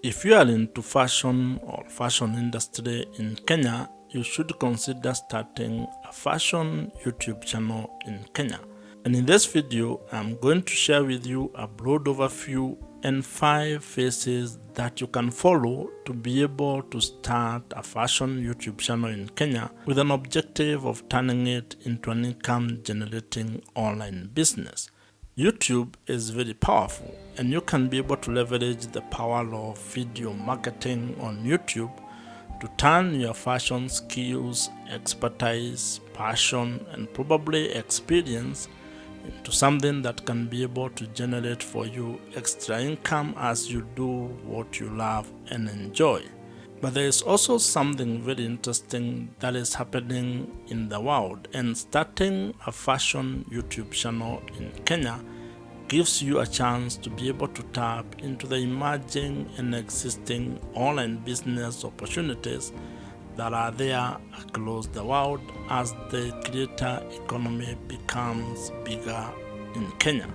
If you are into fashion or fashion industry in Kenya, you should consider starting a fashion YouTube channel in Kenya. And in this video, I'm going to share with you a broad overview and 5 phases that you can follow to be able to start a fashion YouTube channel in Kenya with an objective of turning it into an income-generating online business. YouTube is very powerful, and you can be able to leverage the power of video marketing on YouTube to turn your fashion skills, expertise, passion, and probably experience into something that can be able to generate for you extra income as you do what you love and enjoy. But there is also something very interesting that is happening in the world, and starting a fashion YouTube channel in Kenya gives you a chance to be able to tap into the emerging and existing online business opportunities that are there across the world as the creator economy becomes bigger in Kenya.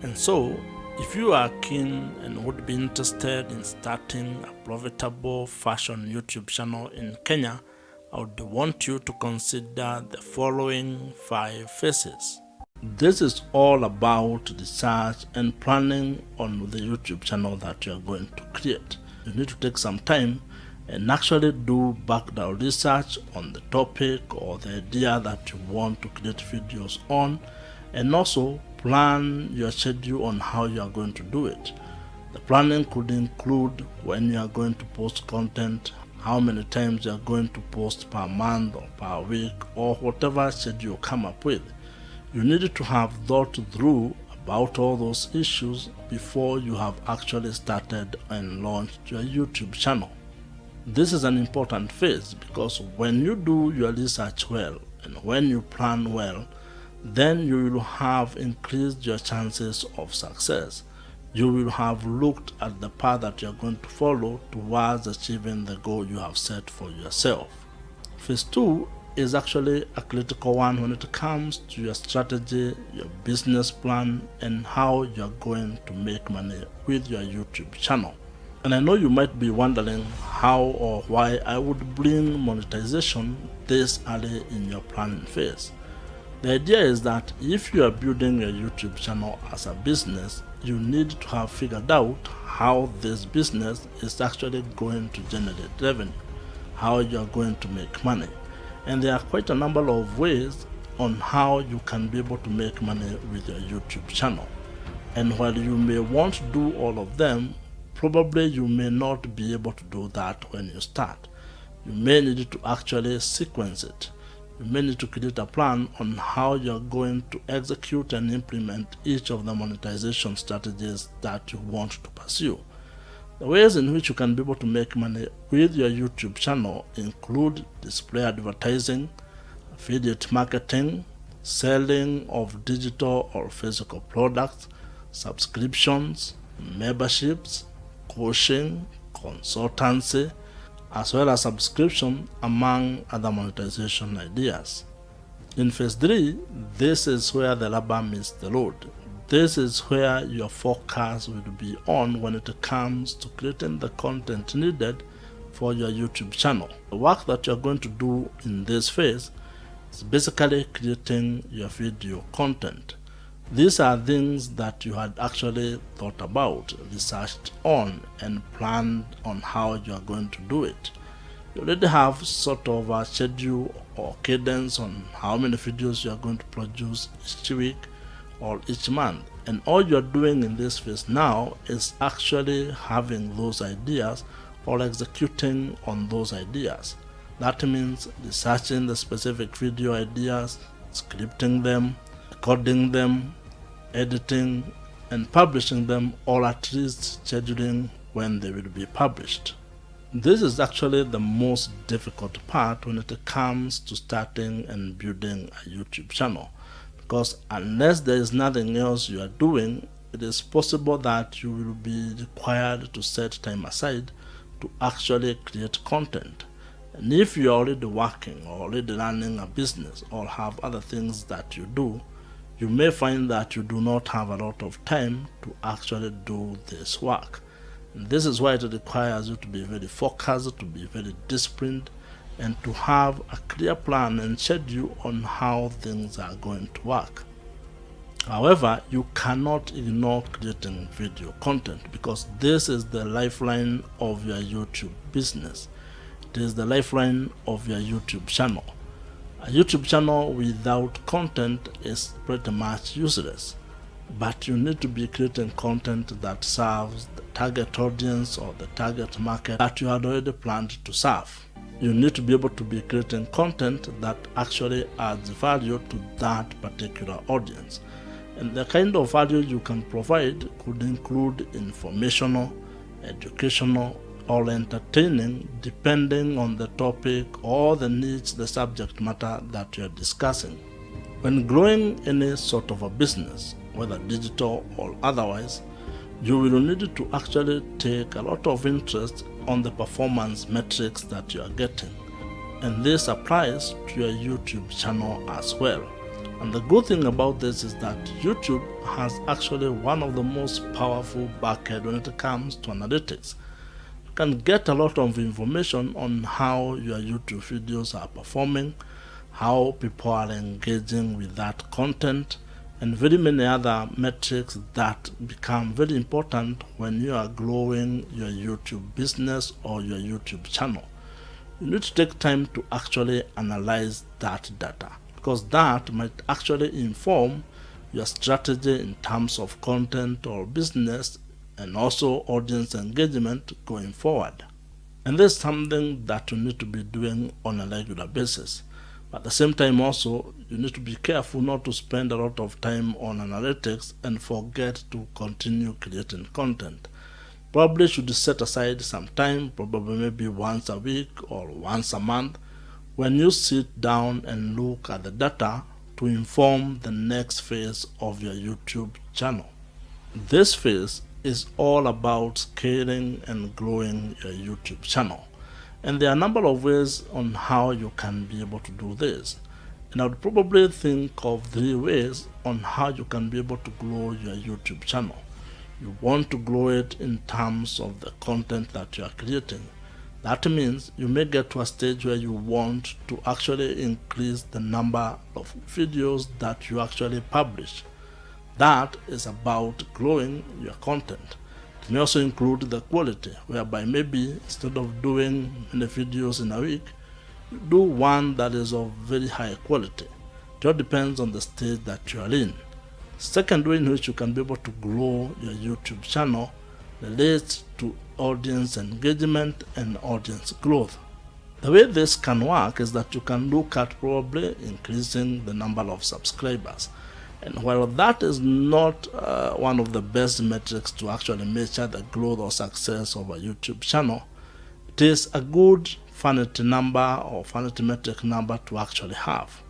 And so, if you are keen and would be interested in starting a profitable fashion YouTube channel in Kenya, I would want you to consider the following 5 phases. This is all about research and planning on the YouTube channel that you are going to create. You need to take some time and actually do background research on the topic or the idea that you want to create videos on, and also plan your schedule on how you are going to do it. The planning could include when you are going to post content, how many times you are going to post per month or per week, or whatever schedule you come up with. You need to have thought through about all those issues before you have actually started and launched your YouTube channel. This is an important phase because when you do your research well and when you plan well, then you will have increased your chances of success. You will have looked at the path that you are going to follow towards achieving the goal you have set for yourself. Phase 2 is actually a critical one when it comes to your strategy, your business plan, and how you are going to make money with your YouTube channel. And I know you might be wondering how or why I would bring monetization this early in your planning phase. The idea is that if you are building your YouTube channel as a business, you need to have figured out how this business is actually going to generate revenue, how you are going to make money. And there are quite a number of ways on how you can be able to make money with your YouTube channel. And while you may want to do all of them, probably you may not be able to do that when you start. You may need to actually sequence it. You may need to create a plan on how you're going to execute and implement each of the monetization strategies that you want to pursue. The ways in which you can be able to make money with your YouTube channel include display advertising, affiliate marketing, selling of digital or physical products, subscriptions, memberships, coaching, consultancy, as well as subscription, among other monetization ideas. In phase 3, this is where the rubber meets the road. This is where your focus will be on when it comes to creating the content needed for your YouTube channel. The work that you're going to do in this phase is basically creating your video content. These are things that you had actually thought about, researched on, and planned on how you are going to do it. You already have sort of a schedule or cadence on how many videos you are going to produce each week or each month. And all you're doing in this phase now is actually having those ideas or executing on those ideas. That means researching the specific video ideas, scripting them, recording them, editing, and publishing them, or at least scheduling when they will be published. This is actually the most difficult part when it comes to starting and building a YouTube channel, because unless there is nothing else you are doing, it is possible that you will be required to set time aside to actually create content. And if you are already working or already running a business or have other things that you do, you may find that you do not have a lot of time to actually do this work. And this is why it requires you to be very focused, to be very disciplined, and to have a clear plan and schedule on how things are going to work. However, you cannot ignore creating video content, because this is the lifeline of your YouTube business. It is the lifeline of your YouTube channel. A YouTube channel without content is pretty much useless, but you need to be creating content that serves the target audience or the target market that you had already planned to serve. You need to be able to be creating content that actually adds value to that particular audience. And the kind of value you can provide could include informational, educational, or entertaining, depending on the topic or the niche, the subject matter that you're discussing. When growing any sort of a business, whether digital or otherwise, you will need to actually take a lot of interest on the performance metrics that you are getting. And this applies to your YouTube channel as well. And the good thing about this is that YouTube has actually one of the most powerful backend when it comes to analytics. You can get a lot of information on how your YouTube videos are performing, how people are engaging with that content, and very many other metrics that become very important when you are growing your YouTube business or your YouTube channel. You need to take time to actually analyze that data, because that might actually inform your strategy in terms of content or business, and also audience engagement going forward. And this is something that you need to be doing on a regular basis. But at the same time also, you need to be careful not to spend a lot of time on analytics and forget to continue creating content. Probably should set aside some time, probably maybe once a week or once a month, when you sit down and look at the data to inform the next phase of your YouTube channel. This phase is all about scaling and growing your YouTube channel. And there are a number of ways on how you can be able to do this. And I would probably think of 3 ways on how you can be able to grow your YouTube channel. You want to grow it in terms of the content that you are creating. That means you may get to a stage where you want to actually increase the number of videos that you actually publish. That is about growing your content. It may also include the quality, whereby maybe instead of doing many videos in a week, you do one that is of very high quality. It all depends on the stage that you are in. Second way in which you can be able to grow your YouTube channel relates to audience engagement and audience growth. The way this can work is that you can look at probably increasing the number of subscribers. And while that is not one of the best metrics to actually measure the growth or success of a YouTube channel, it is a good vanity number or vanity metric number to actually have,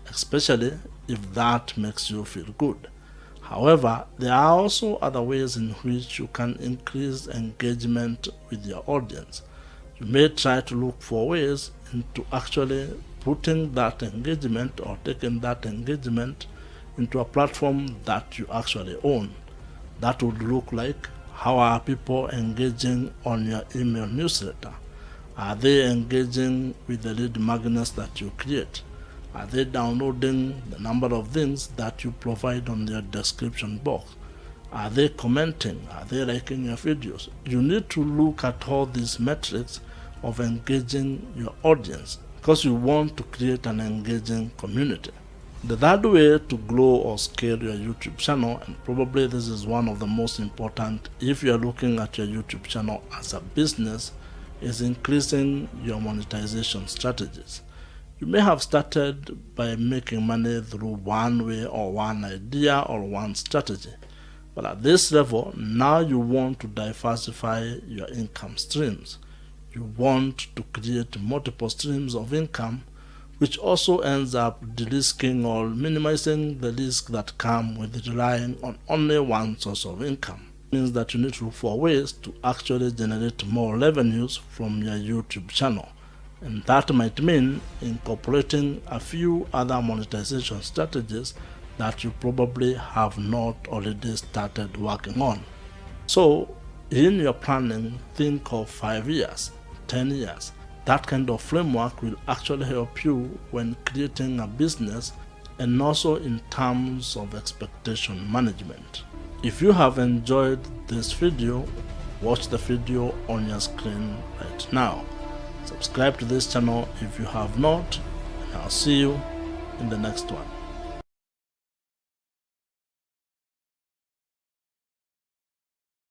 especially if that makes you feel good. However, there are also other ways in which you can increase engagement with your audience. You may try to look for ways into actually putting that engagement or taking that engagement into a platform that you actually own. That would look like, how are people engaging on your email newsletter? Are they engaging with the lead magnets that you create? Are they downloading the number of things that you provide on your description box? Are they commenting? Are they liking your videos? You need to look at all these metrics of engaging your audience, because you want to create an engaging community. The third way to grow or scale your YouTube channel, and probably this is one of the most important if you are looking at your YouTube channel as a business, is increasing your monetization strategies. You may have started by making money through one way or one idea or one strategy. But at this level, now you want to diversify your income streams. You want to create multiple streams of income, which also ends up de-risking or minimizing the risk that come with relying on only one source of income. It means that you need to look for ways to actually generate more revenues from your YouTube channel. And that might mean incorporating a few other monetization strategies that you probably have not already started working on. So In your planning, think of 5 years, 10 years. That kind of framework will actually help you when creating a business and also in terms of expectation management. If you have enjoyed this video, watch the video on your screen right now. Subscribe to this channel if you have not, and I'll see you in the next one.